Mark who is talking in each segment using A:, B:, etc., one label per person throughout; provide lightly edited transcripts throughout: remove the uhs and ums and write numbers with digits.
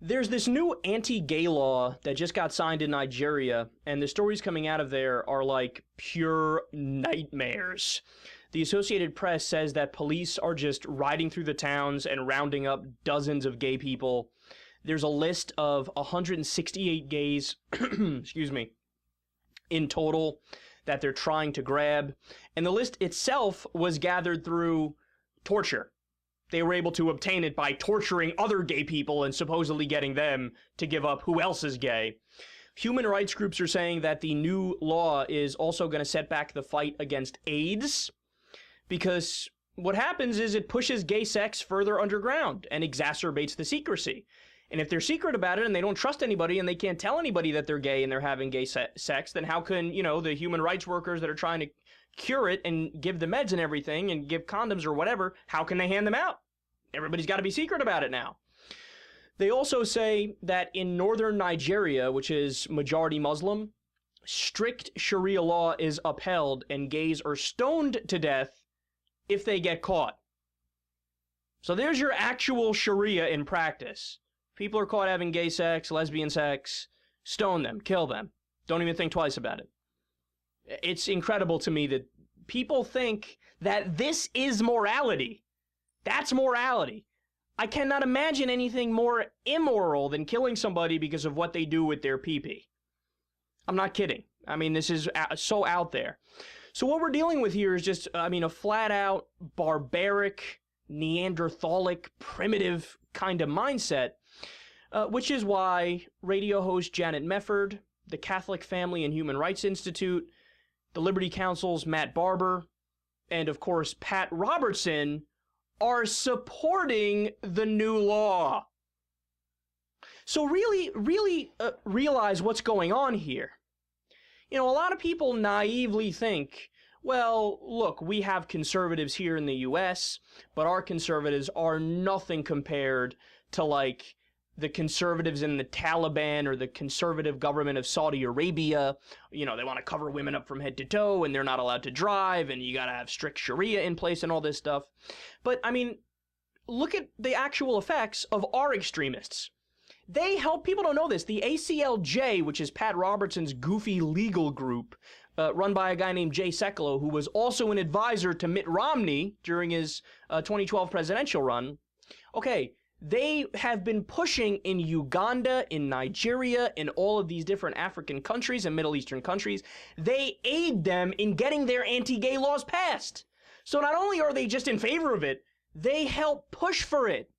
A: There's this new anti-gay law that just got signed in Nigeria, and the stories coming out of there are like pure nightmares. The Associated Press says that police are just riding through the towns and rounding up dozens of gay people. There's a list of 168 gays, excuse me, in total that they're trying to grab. And the list itself was gathered through torture. They were able to obtain it by torturing other gay people and supposedly getting them to give up who else is gay. Human rights groups are saying that the new law is also going to set back the fight against AIDS, because what happens is it pushes gay sex further underground and exacerbates the secrecy. And if they're secret about it and they don't trust anybody and they can't tell anybody that they're gay and they're having gay sex, then how can, the human rights workers that are trying to cure it and give the meds and everything and give condoms or whatever, how can they hand them out? Everybody's got to be secret about it now. They also say that in northern Nigeria, which is majority Muslim, strict Sharia law is upheld and gays are stoned to death if they get caught. So there's your actual Sharia in practice. People are caught having gay sex, lesbian sex, stone them, kill them. Don't even think twice about it. It's incredible to me that people think that this is morality. That's morality. I cannot imagine anything more immoral than killing somebody because of what they do with their pee-pee. I'm not kidding. I mean, this is so out there. So what we're dealing with here is just, a flat-out barbaric, Neanderthalic, primitive kind of mindset, which is why radio host Janet Mefford, the Catholic Family and Human Rights Institute, the Liberty Council's Matt Barber, and of course Pat Robertson are supporting the new law. So really realize what's going on here. A lot of people naively think, well, look, we have conservatives here in the U.S., but our conservatives are nothing compared to, like, the conservatives in the Taliban or the conservative government of Saudi Arabia. They want to cover women up from head to toe, and they're not allowed to drive, and you got to have strict Sharia in place and all this stuff. But, look at the actual effects of our extremists. They help, people don't know this, the ACLJ, which is Pat Robertson's goofy legal group, run by a guy named Jay Sekulow, who was also an advisor to Mitt Romney during his 2012 presidential run. Okay, they have been pushing in Uganda, in Nigeria, in all of these different African countries and Middle Eastern countries. They aid them in getting their anti-gay laws passed. So not only are they just in favor of it, they help push for it.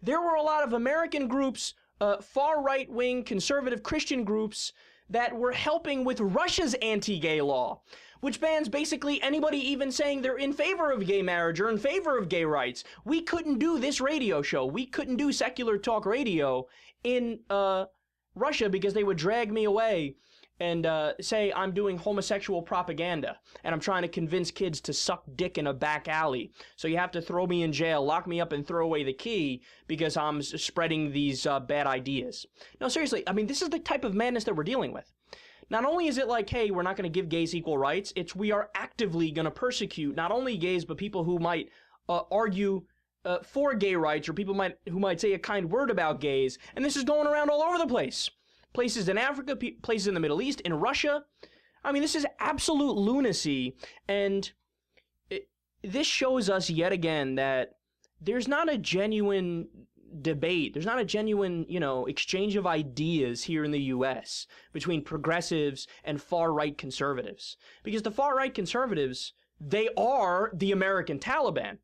A: There were a lot of American groups, far right-wing conservative Christian groups, that were helping with Russia's anti-gay law, which bans basically anybody even saying they're in favor of gay marriage or in favor of gay rights. We couldn't do this radio show. We couldn't do Secular Talk Radio in Russia because they would drag me away and say I'm doing homosexual propaganda and I'm trying to convince kids to suck dick in a back alley. So you have to throw me in jail, lock me up, and throw away the key because I'm spreading these bad ideas. No, seriously, this is the type of madness that we're dealing with. Not only is it like, hey, we're not going to give gays equal rights, it's we are actively going to persecute not only gays, but people who might argue for gay rights, or people who might say a kind word about gays. And this is going around all over the place. Places in Africa, places in the Middle East, in Russia. This is absolute lunacy, and this shows us yet again that there's not a genuine debate. There's not a genuine, exchange of ideas here in the U.S. between progressives and far-right conservatives. Because the far-right conservatives, they are the American Taliban.